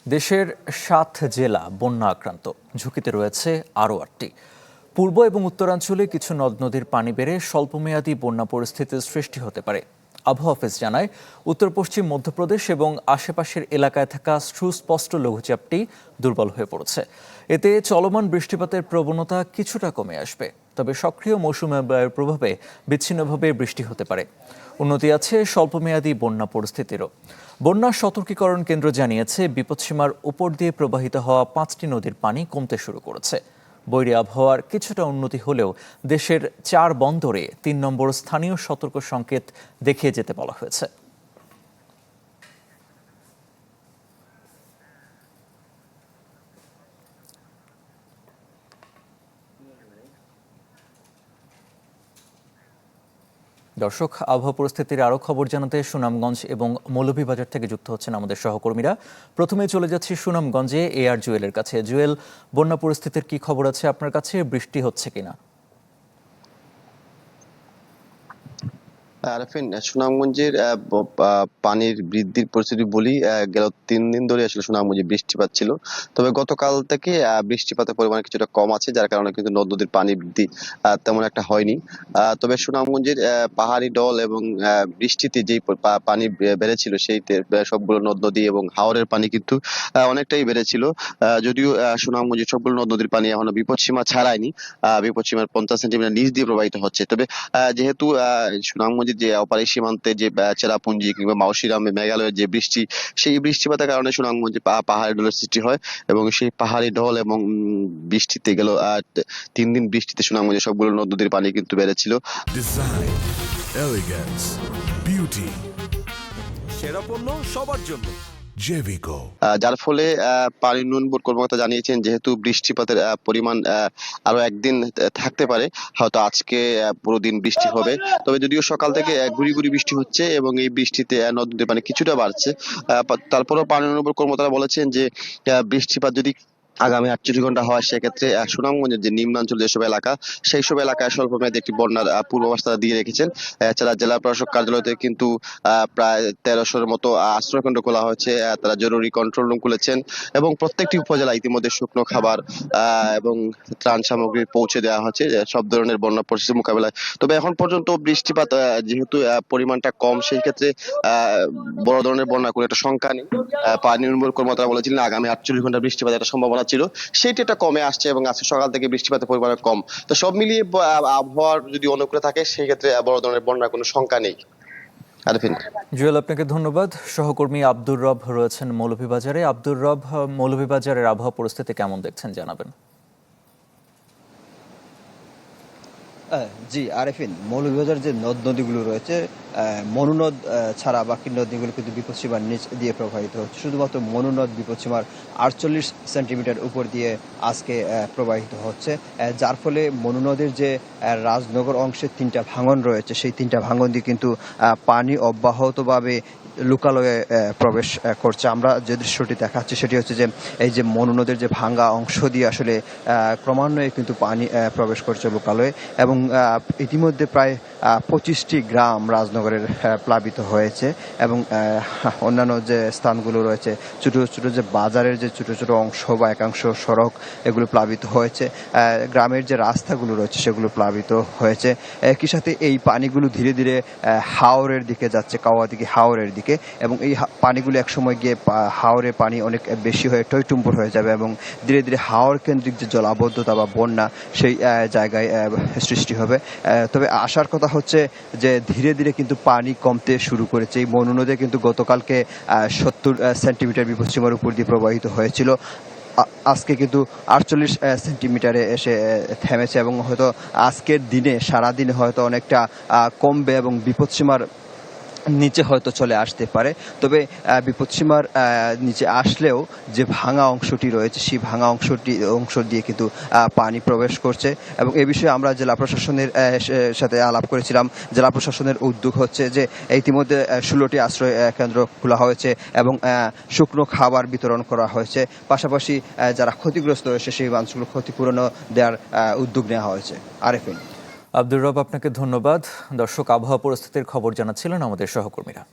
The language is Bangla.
দেশের ৭ জেলা বন্যা আক্রান্ত, ঝুঁকিতে রয়েছে আরও ৮টি। পূর্ব এবং উত্তরাঞ্চলে কিছু নদ নদীর পানি বেড়ে স্বল্পমেয়াদী বন্যা পরিস্থিতির সৃষ্টি হতে পারে। আবহাওয়া অফিস জানায়, উত্তর পশ্চিম মধ্যপ্রদেশ এবং আশেপাশের এলাকায় থাকা সুস্পষ্ট লঘুচাপটি দুর্বল হয়ে পড়েছে। এতে চলমান বৃষ্টিপাতের প্রবণতা কিছুটা কমে আসবে, তবে সক্রিয় মৌসুমী বায়ুর প্রভাবে বিচ্ছিন্নভাবে বৃষ্টি হতে পারে। উন্নতি আছে স্বল্পমেয়াদী বন্যা পরিস্থিতিরও। বন্যা সতর্কীকরণ কেন্দ্র জানিয়েছে, বিপদসীমার উপর দিয়ে প্রবাহিত হওয়া 5টি নদীর পানি কমতে শুরু করেছে। বৈরী আবহাওয়ার কিছুটা উন্নতি হলেও দেশের 4 বন্দরে 3 নম্বর স্থানীয় সতর্ক সংকেত দেখিয়ে যেতে বলা হয়েছে। দর্শক, আবহাওয়া পরিস্থিতির আরও খবর জানাতে সুনামগঞ্জ এবং মৌলভীবাজার থেকে যুক্ত হচ্ছেন আমাদের সহকর্মীরা। প্রথমে চলে যাচ্ছি সুনামগঞ্জে AR জুয়েলের কাছে। জুয়েল, বন্যা পরিস্থিতির কি খবর আছে আপনার কাছে? বৃষ্টি হচ্ছে কিনা? আরফিন, সুনামগঞ্জের পানির বৃদ্ধির পরিস্থিতি বলি, গেল 3 দিন ধরে আসলে সুনামগঞ্জে বৃষ্টিপাত ছিল। তবে গতকাল থেকে বৃষ্টিপাতের পরিমাণ কিছুটা কম আছে, যার কারণে কিন্তু নদ নদীর পানি বৃদ্ধি তেমন একটা হয়নি। তবে সুনামগঞ্জের পাহাড়ি ঢল এবং বৃষ্টিতে যেই পানি বেড়েছিল, সেই সবগুলো নদ নদী এবং হাওরের পানি কিন্তু অনেকটাই বেড়েছিল। যদিও সুনামগঞ্জের সবগুলো নদ নদীর পানি এখনো বিপদসীমা ছাড়ায়নি, বিপদসীমার 50 সেন্টিমিটার নিচ দিয়ে প্রবাহিত হচ্ছে। তবে যেহেতু সুনামগঞ্জের যে অপারের সীমান্তে যে চেরাপুঞ্জি কিংবা মাউশিরামে মেঘালয়ের যে বৃষ্টি, সেই বৃষ্টিপাতের কারণে সুনামগঞ্জে পাহাড়ি ঢলের সৃষ্টি হয় এবং সেই পাহাড়ি ঢল এবং বৃষ্টিতে গেল 3 দিন বৃষ্টিতে সুনামগঞ্জে সবগুলো নদ নদীর পানি কিন্তু বেড়েছিল। ডিজাইন, এলিগেন্স, বিউটি, সেরা পণ্য সবার জন্য জেভিকো। যার ফলে পানি উন্নয়ন বোর্ড কর্মকর্তা জানিয়েছেন, যেহেতু বৃষ্টিপাতের পরিমাণ আরো একদিন থাকতে পারে, হয়তো আজকে পুরো দিন বৃষ্টি হবে। তবে যদিও সকাল থেকে গুড়ি গুড়ি বৃষ্টি হচ্ছে এবং এই বৃষ্টিতে নদ নদীর পানি কিছুটা বাড়ছে, তারপরেও পানি উন্নয়ন বোর্ড কর্মকর্তারা বলেছেন যে বৃষ্টিপাত যদি আগামী 48 ঘন্টা হয়, সেক্ষেত্রে সুনামগঞ্জের যে নিম্নাঞ্চল যেসব এলাকা, সেই সব এলাকায় স্বল্প মেয়াদী একটি বন্যার পূর্বাভাস তারা দিয়ে রেখেছেন। এছাড়া জেলা প্রশাসক কার্যালয়তে কিন্তু প্রায় 1300-এর মতো আশ্রয়কেন্দ্র খোলা হয়েছে। তারা জরুরি কন্ট্রোল রুম খুলেছেন এবং প্রত্যেকটি উপজেলা ইতিমধ্যে শুকনো খাবার এবং ত্রাণ সামগ্রী পৌঁছে দেওয়া হচ্ছে সব ধরনের বন্যা পরিস্থিতি মোকাবেলায়। তবে এখন পর্যন্ত বৃষ্টিপাত যেহেতু পরিমাণটা কম, সেই ক্ষেত্রে বড় ধরনের বন্যা কোনো একটা সংখ্যা নেই। পানি উন্নয়ন কর্মকর্তারা বলেছিলেন আগামী 48 ঘন্টা বৃষ্টিপাতের একটা সম্ভাবনা ছিল, সেটি একটা কমে আসছে এবং আজকে সকাল থেকে বৃষ্টিপাতের পরিমাণ কম। তো সব মিলিয়ে আবহাওয়ার যদি অনুকূলে থাকে, সেই ক্ষেত্রে বড় ধরনের বন্যার কোনো সংখ্যা নেই। আরফিন। জুয়েল, আপনাকে ধন্যবাদ। সহকর্মী আব্দুর রব রয়েছেন মৌলভীবাজারে। আব্দুর রব, মৌলভীবাজারের আবহাওয়া পরিস্থিতি কেমন দেখছেন জানাবেন। জি আরেফিন, মৌলভীবাজার যে নদ নদীগুলো রয়েছে, মনুনদ ছাড়া বাকি নদীগুলো কিন্তু বিপদসীমার নিচ দিয়ে প্রবাহিত হচ্ছে। শুধুমাত্র মনুনদ বিপদসীমার 48 সেন্টিমিটার উপর দিয়ে আজকে প্রবাহিত হচ্ছে, যার ফলে মনুনদের যে রাজনগর অংশের 3টা ভাঙন রয়েছে, সেই 3টা ভাঙন দিয়ে কিন্তু পানি অব্যাহতভাবে লোকালয়ে প্রবেশ করছে। আমরা যে দৃশ্যটি দেখাচ্ছি সেটি হচ্ছে যে এই যে মনু নদের যে ভাঙ্গা অংশ দিয়ে আসলে ক্রমান্বয়ে কিন্তু পানি প্রবেশ করছে লোকালয়ে এবং ইতিমধ্যে প্রায় 25টি গ্রাম রাজনগরের প্লাবিত হয়েছে এবং অন্যান্য যে স্থানগুলো রয়েছে, ছোটো ছোটো যে বাজারের যে ছোটো ছোটো অংশ বা একাংশ সড়ক, এগুলো প্লাবিত হয়েছে। গ্রামের যে রাস্তাগুলো রয়েছে সেগুলো প্লাবিত হয়েছে। একই সাথে এই পানিগুলো ধীরে ধীরে হাওরের দিকে যাচ্ছে, কাওয়াদিঘি হাওরের দিকে, এবং এই পানিগুলো একসময় গিয়ে হাওরে পানি অনেক বেশি হয়ে টইটুম্বর হয়ে যাবে এবং ধীরে ধীরে হাওর কেন্দ্রিক যে জলাবদ্ধতা বা বন্যা, সেই জায়গায় সৃষ্টি হবে। তবে আসার কথা হচ্ছে যে ধীরে ধীরে কিন্তু পানি কমতে শুরু করেছে। এই মনু নদী কিন্তু গতকালকে 70 সেন্টিমিটার বিপদসীমার উপর দিয়ে প্রবাহিত হয়েছিল, আজকে কিন্তু 48 সেন্টিমিটারে এসে থেমেছে এবং হয়তো আজকের দিনে সারাদিনে হয়তো অনেকটা কমবে এবং বিপদসীমার নিচে হয়তো চলে আসতে পারে। তবে বিপদসীমার নিচে আসলেও যে ভাঙা অংশটি রয়েছে, সেই ভাঙা অংশ দিয়ে কিন্তু পানি প্রবেশ করছে এবং এ বিষয়ে আমরা জেলা প্রশাসনের সাথে আলাপ করেছিলাম। জেলা প্রশাসনের উদ্যোগ হচ্ছে যে ইতিমধ্যে 16টি আশ্রয় কেন্দ্র খোলা হয়েছে এবং শুকনো খাবার বিতরণ করা হয়েছে। পাশাপাশি যারা ক্ষতিগ্রস্ত হয়েছে সেই মানুষগুলো ক্ষতিপূরণও দেওয়ার উদ্যোগ নেওয়া হয়েছে। আরেফিন। আব্দুর রব, আপনাকে ধন্যবাদ। দর্শক, আবহাওয়া পরিস্থিতির খবর জানাচ্ছিলেন আমাদের সহকর্মীরা।